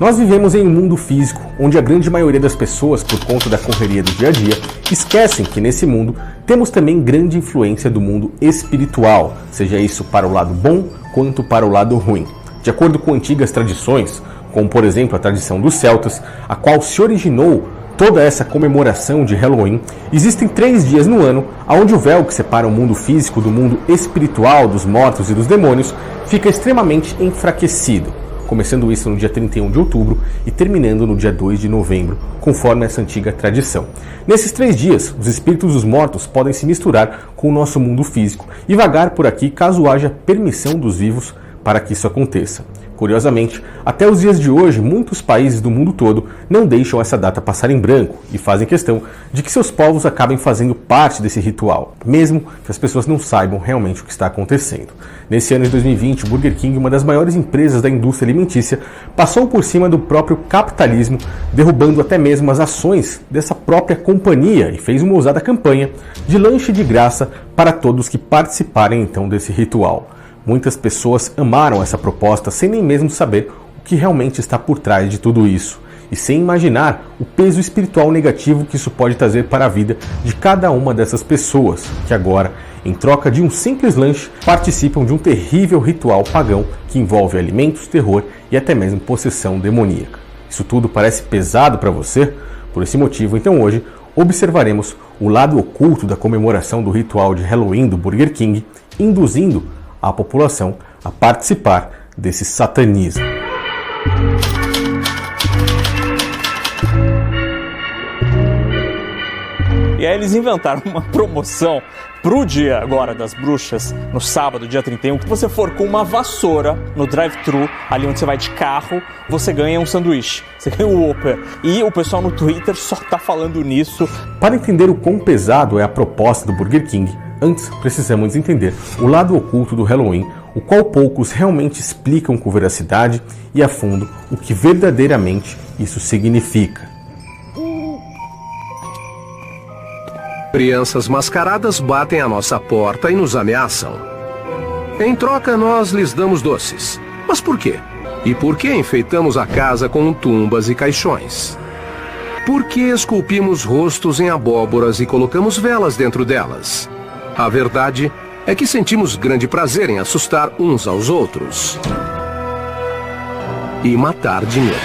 Nós vivemos em um mundo físico, onde a grande maioria das pessoas, por conta da correria do dia a dia, esquecem que nesse mundo temos também grande influência do mundo espiritual, seja isso para o lado bom quanto para o lado ruim. De acordo com antigas tradições, como por exemplo a tradição dos celtas, a qual se originou toda essa comemoração de Halloween, existem 3 dias no ano onde o véu que separa o mundo físico do mundo espiritual, dos mortos e dos demônios, fica extremamente enfraquecido, começando isso no dia 31 de outubro e terminando no dia 2 de novembro, conforme essa antiga tradição. Nesses 3 dias, os espíritos dos mortos podem se misturar com o nosso mundo físico e vagar por aqui caso haja permissão dos vivos para que isso aconteça. Curiosamente, até os dias de hoje, muitos países do mundo todo não deixam essa data passar em branco e fazem questão de que seus povos acabem fazendo parte desse ritual, mesmo que as pessoas não saibam realmente o que está acontecendo. Nesse ano de 2020, o Burger King, uma das maiores empresas da indústria alimentícia, passou por cima do próprio capitalismo, derrubando até mesmo as ações dessa própria companhia e fez uma ousada campanha de lanche de graça para todos que participarem então desse ritual. Muitas pessoas amaram essa proposta sem nem mesmo saber o que realmente está por trás de tudo isso e sem imaginar o peso espiritual negativo que isso pode trazer para a vida de cada uma dessas pessoas que agora, em troca de um simples lanche, participam de um terrível ritual pagão que envolve alimentos, terror e até mesmo possessão demoníaca. Isso tudo parece pesado para você? Por esse motivo, então hoje observaremos o lado oculto da comemoração do ritual de Halloween do Burger King, induzindo a população a participar desse satanismo. E aí eles inventaram uma promoção pro dia agora das bruxas, no sábado, dia 31, que você for com uma vassoura no drive-thru, ali onde você vai de carro, você ganha um sanduíche, você ganha um Whopper. E o pessoal no Twitter só tá falando nisso. Para entender o quão pesado é a proposta do Burger King, antes precisamos entender o lado oculto do Halloween, o qual poucos realmente explicam com veracidade e a fundo o que verdadeiramente isso significa. Crianças mascaradas batem à nossa porta e nos ameaçam. Em troca, nós lhes damos doces. Mas por quê? E por que enfeitamos a casa com tumbas e caixões? Por que esculpimos rostos em abóboras e colocamos velas dentro delas? A verdade é que sentimos grande prazer em assustar uns aos outros e matar dinheiro.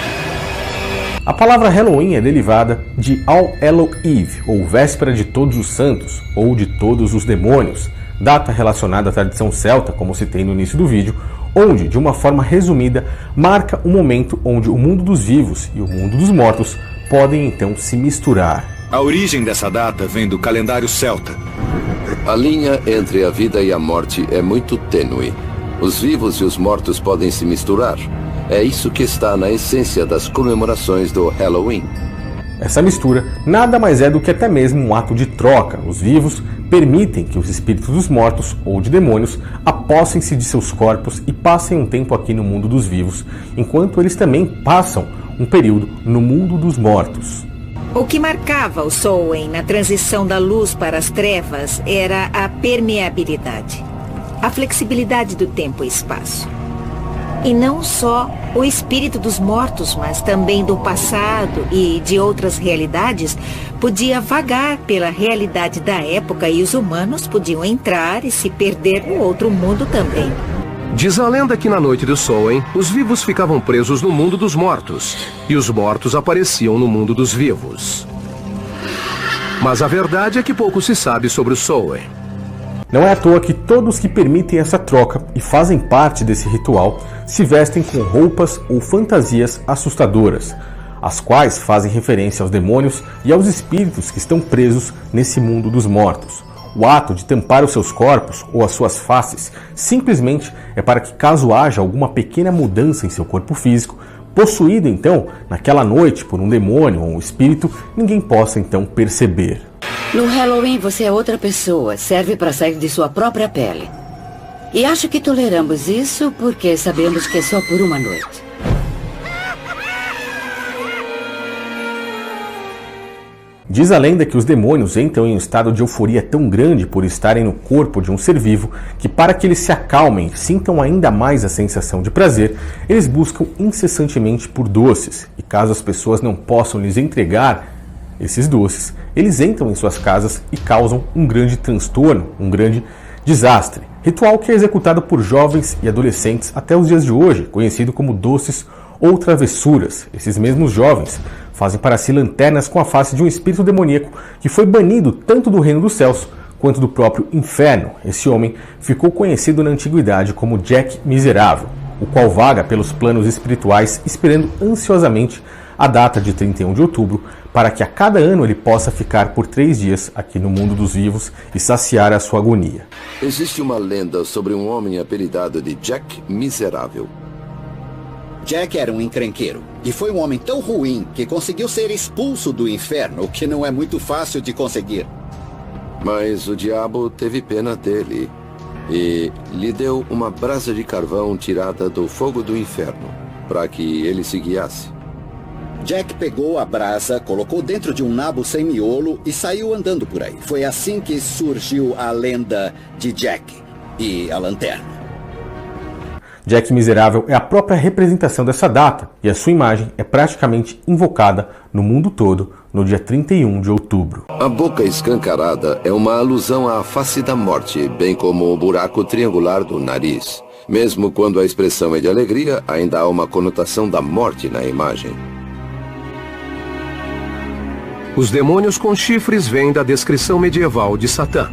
A palavra Halloween é derivada de All Hallow Eve, ou Véspera de Todos os Santos, ou de Todos os Demônios, data relacionada à tradição celta, como citei no início do vídeo, onde, de uma forma resumida, marca o momento onde o mundo dos vivos e o mundo dos mortos podem então se misturar. A origem dessa data vem do calendário celta. A linha entre a vida e a morte é muito tênue. Os vivos e os mortos podem se misturar. É isso que está na essência das comemorações do Halloween. Essa mistura nada mais é do que até mesmo um ato de troca. Os vivos permitem que os espíritos dos mortos ou de demônios apossem-se de seus corpos e passem um tempo aqui no mundo dos vivos, enquanto eles também passam um período no mundo dos mortos. O que marcava o Samhain na transição da luz para as trevas era a permeabilidade, a flexibilidade do tempo e espaço. E não só o espírito dos mortos, mas também do passado e de outras realidades podia vagar pela realidade da época e os humanos podiam entrar e se perder no outro mundo também. Diz a lenda que na noite do Samhain, os vivos ficavam presos no mundo dos mortos e os mortos apareciam no mundo dos vivos. Mas a verdade é que pouco se sabe sobre o Samhain. Não é à toa que todos que permitem essa troca e fazem parte desse ritual se vestem com roupas ou fantasias assustadoras, as quais fazem referência aos demônios e aos espíritos que estão presos nesse mundo dos mortos. O ato de tampar os seus corpos ou as suas faces simplesmente é para que, caso haja alguma pequena mudança em seu corpo físico, possuído então naquela noite por um demônio ou um espírito, ninguém possa então perceber. No Halloween você é outra pessoa, serve para sair de sua própria pele. E acho que toleramos isso porque sabemos que é só por uma noite. Diz a lenda que os demônios entram em um estado de euforia tão grande por estarem no corpo de um ser vivo que, para que eles se acalmem e sintam ainda mais a sensação de prazer, eles buscam incessantemente por doces. E caso as pessoas não possam lhes entregar esses doces, eles entram em suas casas e causam um grande transtorno, um grande desastre. Ritual que é executado por jovens e adolescentes até os dias de hoje, conhecido como doces ou travessuras. Esses mesmos jovens fazem para si lanternas com a face de um espírito demoníaco que foi banido tanto do reino dos céus quanto do próprio inferno. Esse homem ficou conhecido na antiguidade como Jack Miserável, o qual vaga pelos planos espirituais esperando ansiosamente a data de 31 de outubro para que a cada ano ele possa ficar por 3 dias aqui no mundo dos vivos e saciar a sua agonia. Existe uma lenda sobre um homem apelidado de Jack Miserável. Jack era um encrenqueiro e foi um homem tão ruim que conseguiu ser expulso do inferno, o que não é muito fácil de conseguir. Mas o diabo teve pena dele e lhe deu uma brasa de carvão tirada do fogo do inferno para que ele se guiasse. Jack pegou a brasa, colocou dentro de um nabo sem miolo e saiu andando por aí. Foi assim que surgiu a lenda de Jack e a lanterna. Jack Miserável é a própria representação dessa data e a sua imagem é praticamente invocada no mundo todo no dia 31 de outubro. A boca escancarada é uma alusão à face da morte, bem como o buraco triangular do nariz. Mesmo quando a expressão é de alegria, ainda há uma conotação da morte na imagem. Os demônios com chifres vêm da descrição medieval de Satã.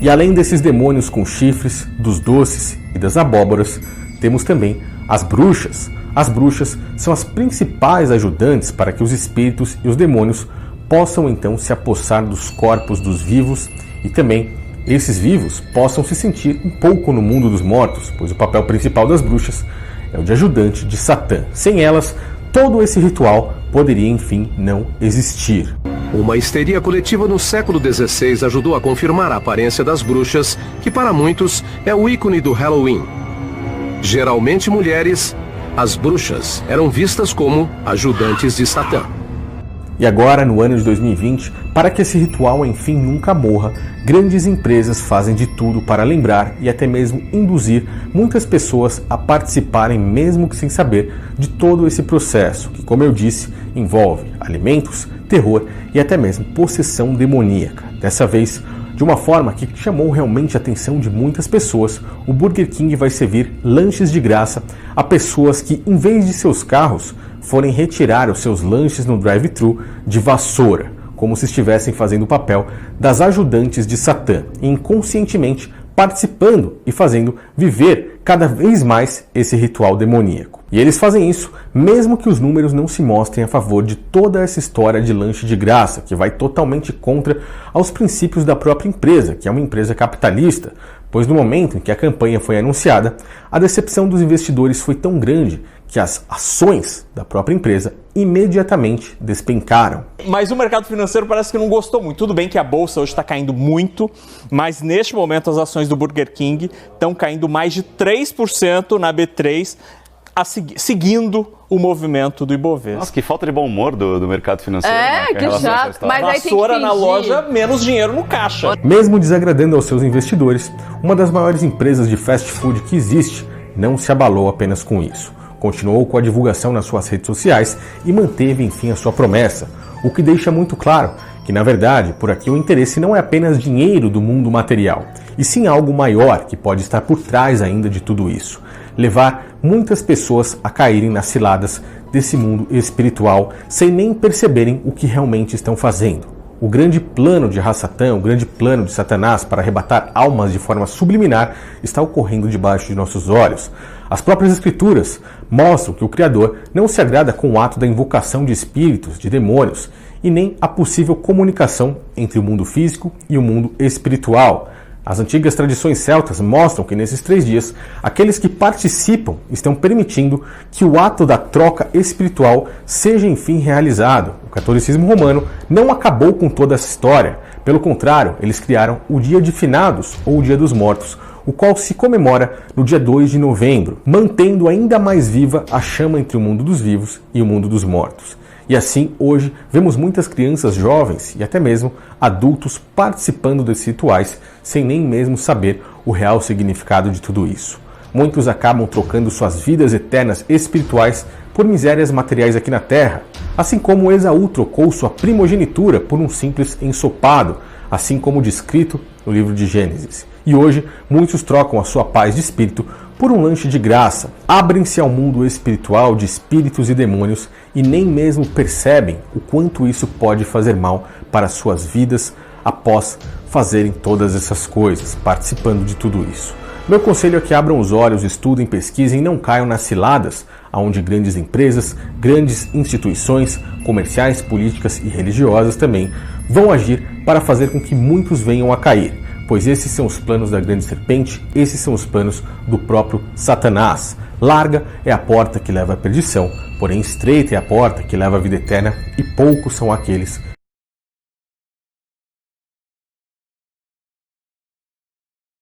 E além desses demônios com chifres, dos doces e das abóboras, temos também as bruxas. As bruxas são as principais ajudantes para que os espíritos e os demônios possam então se apossar dos corpos dos vivos e também esses vivos possam se sentir um pouco no mundo dos mortos, pois o papel principal das bruxas é o de ajudante de Satã. Sem elas, todo esse ritual poderia, enfim, não existir. Uma histeria coletiva no século XVI ajudou a confirmar a aparência das bruxas, que para muitos é o ícone do Halloween. Geralmente mulheres, as bruxas eram vistas como ajudantes de Satã. E agora, no ano de 2020, para que esse ritual enfim nunca morra, grandes empresas fazem de tudo para lembrar e até mesmo induzir muitas pessoas a participarem, mesmo que sem saber, de todo esse processo, que, como eu disse, envolve alimentos, terror e até mesmo possessão demoníaca. Dessa vez, de uma forma que chamou realmente a atenção de muitas pessoas, o Burger King vai servir lanches de graça a pessoas que, em vez de seus carros, forem retirar os seus lanches no drive-thru de vassoura, como se estivessem fazendo o papel das ajudantes de Satã, inconscientemente participando e fazendo viver cada vez mais esse ritual demoníaco. E eles fazem isso mesmo que os números não se mostrem a favor de toda essa história de lanche de graça, que vai totalmente contra aos princípios da própria empresa, que é uma empresa capitalista, pois no momento em que a campanha foi anunciada, a decepção dos investidores foi tão grande que as ações da própria empresa imediatamente despencaram. Mas o mercado financeiro parece que não gostou muito. Tudo bem que a bolsa hoje está caindo muito, mas neste momento as ações do Burger King estão caindo mais de 3% na B3, seguindo o movimento do Ibovespa. Nossa, que falta de bom humor do mercado financeiro. Que chato. Mas aí tem que vassoura na loja, menos dinheiro no caixa. Mesmo desagradando aos seus investidores, uma das maiores empresas de fast food que existe não se abalou apenas com isso. Continuou com a divulgação nas suas redes sociais e manteve, enfim, a sua promessa, o que deixa muito claro que, na verdade, por aqui o interesse não é apenas dinheiro do mundo material, e sim algo maior que pode estar por trás ainda de tudo isso. Levar muitas pessoas a caírem nas ciladas desse mundo espiritual sem nem perceberem o que realmente estão fazendo. O grande plano de Satã, o grande plano de Satanás para arrebatar almas de forma subliminar está ocorrendo debaixo de nossos olhos. As próprias escrituras mostram que o Criador não se agrada com o ato da invocação de espíritos, de demônios, e nem a possível comunicação entre o mundo físico e o mundo espiritual. As antigas tradições celtas mostram que nesses 3 dias, aqueles que participam estão permitindo que o ato da troca espiritual seja enfim realizado. O catolicismo romano não acabou com toda essa história. Pelo contrário, eles criaram o Dia de Finados, ou o Dia dos Mortos, o qual se comemora no dia 2 de novembro, mantendo ainda mais viva a chama entre o mundo dos vivos e o mundo dos mortos. E assim, hoje, vemos muitas crianças jovens e até mesmo adultos participando desses rituais sem nem mesmo saber o real significado de tudo isso. Muitos acabam trocando suas vidas eternas espirituais por misérias materiais aqui na Terra, assim como Esaú trocou sua primogenitura por um simples ensopado, assim como descrito no livro de Gênesis. E hoje, muitos trocam a sua paz de espírito por um lanche de graça, abrem-se ao mundo espiritual de espíritos e demônios e nem mesmo percebem o quanto isso pode fazer mal para suas vidas após fazerem todas essas coisas, participando de tudo isso. Meu conselho é que abram os olhos, estudem, pesquisem e não caiam nas ciladas onde grandes empresas, grandes instituições comerciais, políticas e religiosas também vão agir para fazer com que muitos venham a cair, pois esses são os planos da grande serpente, esses são os planos do próprio Satanás. Larga é a porta que leva à perdição, porém estreita é a porta que leva à vida eterna e poucos são aqueles